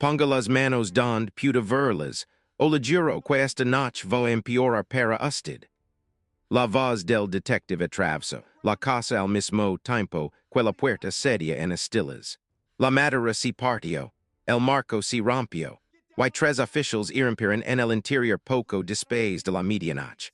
Ponga las manos donde puta verlas, o le juro que esta noche va a empeorar para usted. La voz del detective atravesó la casa al mismo tiempo que la puerta cedía en estillas. La madera se partió, el marco se rompió, y tres oficiales irrumpieron en el interior poco después de la medianoche.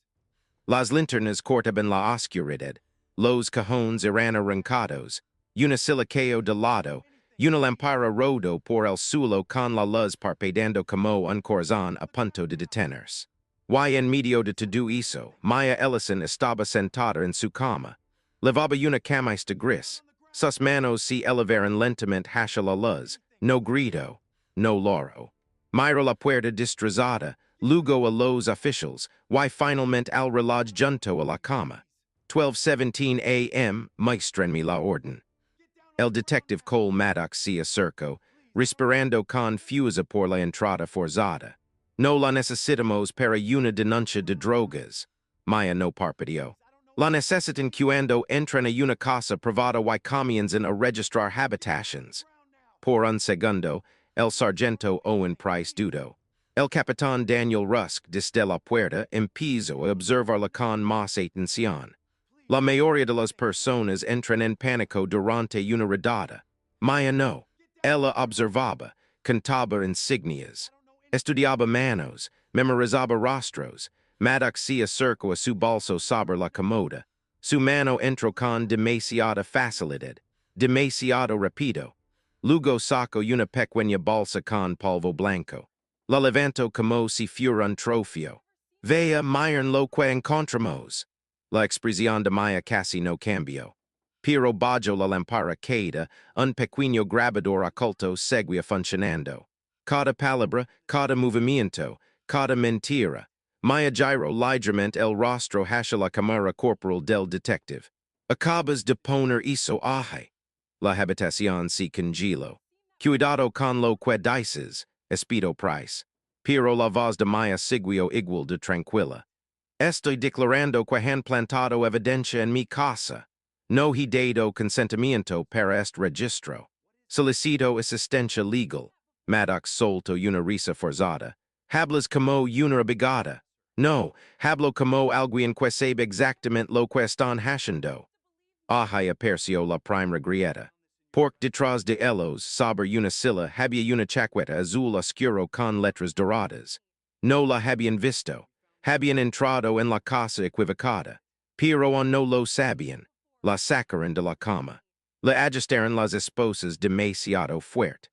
Las linternas cortaban la oscuridad, los cajones eran arrancados, una silicio de lado, una lámpara rodó por el suelo con la luz parpadeando como un corazón a punto de detenerse. Y en medio de todo eso, Maya Ellison estaba sentada en su cama. Llevaba una camisa gris. Sus manos se elevaron lentamente hacia la luz. No grito, no loro. Miró la puerta destrozada, luego a los oficiales, y finalmente al reloj junto a la cama. 12:17 a.m., muéstrenme la orden. El detective Cole Maddox se acercó, respirando confusa por la entrada forzada. No la necesitamos para una denuncia de drogas. Maya no parpadeó. La necesitan cuando entran a una casa privada y comienzan a registrar habitations. Por un segundo, el sargento Owen Price dudó. El capitán Daniel Rusk desde la puerta empezó a observarla con más atención. La mayoría de las personas entran en pánico durante una redada. Maya no. Ella observaba, contaba insignias, estudiaba manos, memorizaba rostros. Maddox se acercó a su bolso sobre la comoda. Su mano entró con demasiada facilidad, demasiado rápido. Luego sacó una pequeña bolsa con polvo blanco. La levantó como si fuera un trofeo. Vea, miren lo que encontramos. La expresión de Maya casi no cambió. Pero bajo la lámpara queda, un pequeño grabador oculto seguía funcionando. Cada palabra, cada movimiento, cada mentira. Maya giró ligeramente el rostro hacia la cámara corporal del detective. Acabas de poner hizo aje. La habitación se congeló. Cuidado con lo que dices, Espido Price. Pero la voz de Maya siguió igual de tranquila. Estoy declarando que han plantado evidencia en mi casa. No he dado consentimiento para este registro. Solicito asistencia legal. Maddox soltó una risa forzada. Hablas como una abogada. No, hablo como alguien que sabe exactamente lo que están haciendo. Ahí apareció la primera grieta. Por detrás de ellos, sobre una silla, había una chaqueta azul oscuro con letras doradas. No la habían visto. Habían entrado en la casa equivocada. Pero no lo sabían. La sacaron de la cama. Le ajustaron las esposas demasiado fuerte.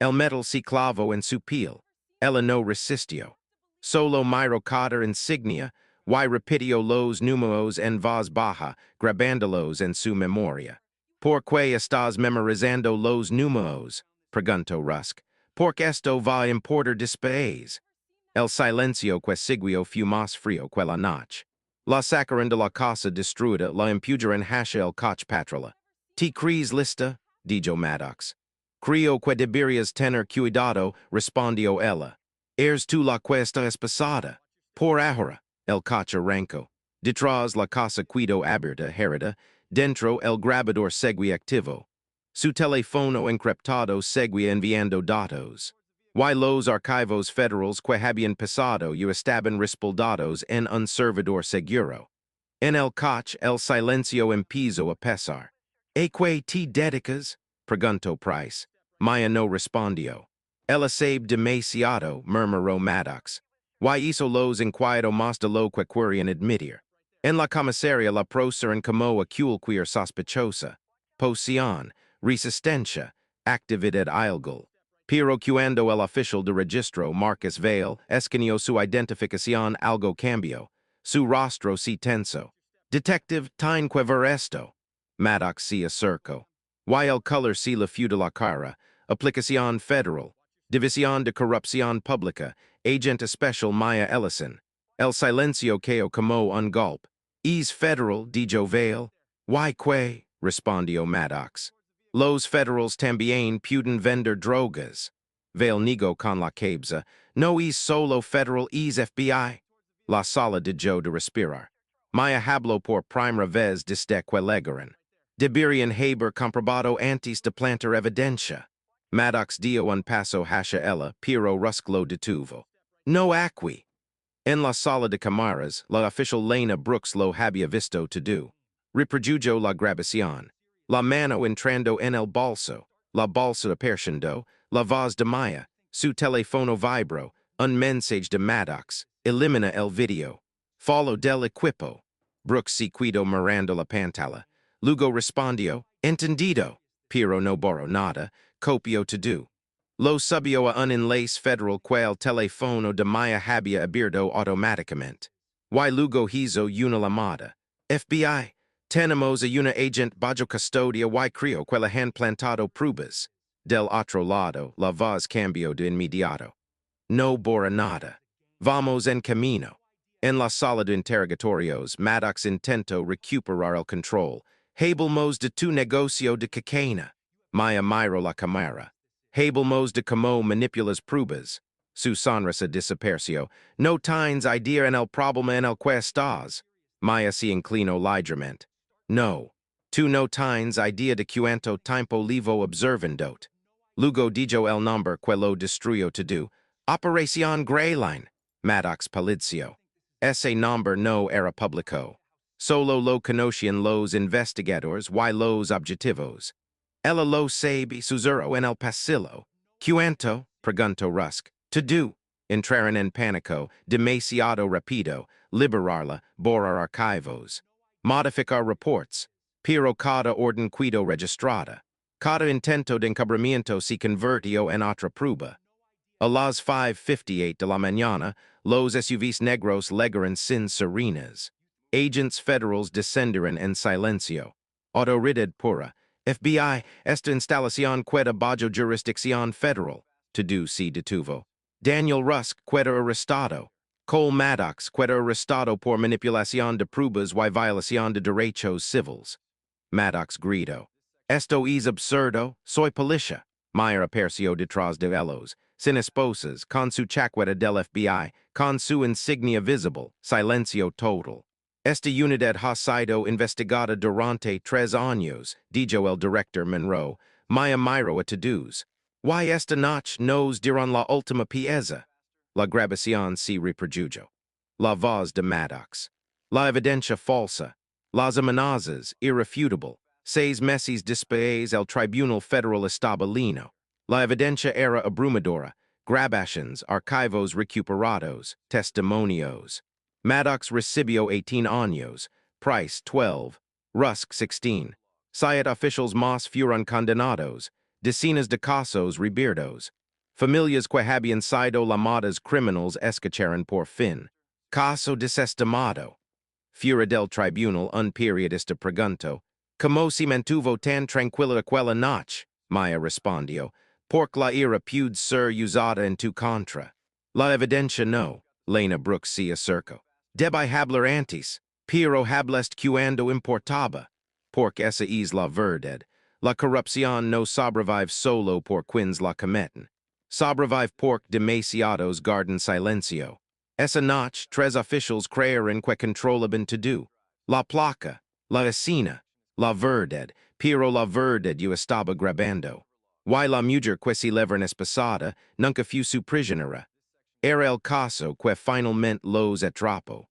El metal se clavó en su piel. Ella no resistió. Solo miró cada insignia, y repitió los números en voz baja, grabándolos en su memoria. ¿Por qué estás memorizando los números? Preguntó Rusk. Porque esto va a importar después. El silencio que siguió fue más frío que la noche. La sacaron de la casa destruida, la empujaron hacia el coche patrulla. ¿Te crees lista? Dijo Maddox. Creo que deberías tener cuidado, respondió ella. ¿Eres tú la que está espesada? Por ahora, el coche arrancó. Detrás la casa quedó abierta, herida. Dentro el grabador seguía activo. Su teléfono encriptado seguía enviando datos. Y los archivos federales que habían pasado y estaban respaldados en un servidor seguro. En el coche el silencio empezó a pesar. ¿A qué te dedicas? Preguntó Price. Maya no respondió. Ella sabe demasiado, murmuró Maddox. Y hizo los inquieto más de lo que querían admitir. En la comisaría la procesaron como a cualquier sospechosa. Posición, resistencia, actividad ilegal. Pero cuando el oficial de registro Marcus Vale escaneó su identificación algo cambió. Su rostro se tensó. Detective, tiene que ver esto. Maddox se acercó. Y el color se le fue de la cara. Aplicación federal. División de Corrupción Pública. Agent Especial Maya Ellison. El silencio cayó como un golpe. ¿Es federal? Dijo Vale. ¿Y qué? Respondió Maddox. Los federales también pueden vender drogas. Vale negó con la cabeza. No es solo federal, es FBI. La sala dejó de respirar. Maya habló por primera vez desde que llegaron. Deberían haber comprobado antes de plantar evidencia. Maddox dio un paso hacia ella, pero rusclo detuvo. No aquí. En la sala de cámaras, la official Lena Brooks lo había visto to do. Reprodujo la grabación. La mano entrando en el bolso. La bolsa apareciendo. La voz de Maya. Su teléfono vibró. Un mensaje de Maddox. Elimina el video. Follow del equipo. Brooks se quedó mirando la pantalla. Luego respondió, entendido. Pero no borro nada. Copio to do. Lo subió a un enlace federal quel teléfono de Maya había abierto automáticamente. Y luego hizo una llamada. FBI, tenemos a una agent bajo custodia y creo que la han plantado pruebas. Del otro lado, la voz cambió de inmediato. No borra nada. Vamos en camino. En la sala de interrogatorios, Maddox intentó recuperar el control. Hablemos de tu negocio de cocaína. Maya miró la cámara. Hablemos de cómo manipulas pruebas. Su sonrisa desapareció. No tienes idea en el problema en el que estás. Maya se inclinó ligeramente. No. Tu no tienes idea de cuánto tiempo levo observando. Luego dijo el nombre que lo destruyó to do. Operación Greyline. Maddox palideció. Ese nombre no era público. Solo lo conocían los investigadores y los objetivos. Ella lo sabe susurró en el pasillo. Cuánto, preguntó Rusk. To do. Entraron en pánico, demasiado rápido, liberarla, borrar archivos. Modificar reports. Pero cada orden quedó registrada. Cada intento de encubrimiento se convirtió en otra prueba. A las 5:58 de la mañana, los SUVs negros llegaron sin sirenas. Agents federales descendieron en silencio. Autoridad pura. FBI, esta instalación queda bajo jurisdicción federal. To do se detuvo. Daniel Rusk queda arrestado. Cole Maddox queda arrestado por manipulación de pruebas y violación de derechos civiles. Maddox gritó. Esto es absurdo, soy policía. Meyer apareció detrás de ellos, sin esposas, con su chaqueta del FBI, con su insignia visible, silencio total. Esta unidad ha sido investigada durante 3 años, dijo el director Monroe. Maya miró a todos. Y esta noche nos dirán la última pieza. La grabación se reprodujo. La voz de Maddox. La evidencia falsa. Las amenazas irrefutable. 6 meses después el Tribunal Federal estabelino. La evidencia era abrumadora. Grabaciones, archivos recuperados, testimonios. Maddox recibió 18 años, Price 12, Rusk 16. 7 officials más fueron condenados, decenas de casos reabiertos. Familias que habían sido llamadas criminals escacharon por fin. Caso desestimado. Fuera del tribunal un periodista preguntó, ¿Cómo se mantuvo tan tranquila aquella noche? Maya respondió, porque la ira puede ser usada en tu contra. La evidencia no, Lena Brooks se acercó. Debe hablar antes, pero hablaste cuando importaba. Porque esa es la verdad. La corrupción no sobrevive solo por quienes la cometen. Sobrevive porque demasiados guardan silencio. Esa noche, 3 oficials creyeron que controlaban todo. La placa, la escena, la verdad, pero la verdad yo estaba grabando. Y la mujer que se levaron esposada nunca fue su prisionera. Era el caso que finalmente los atrapó.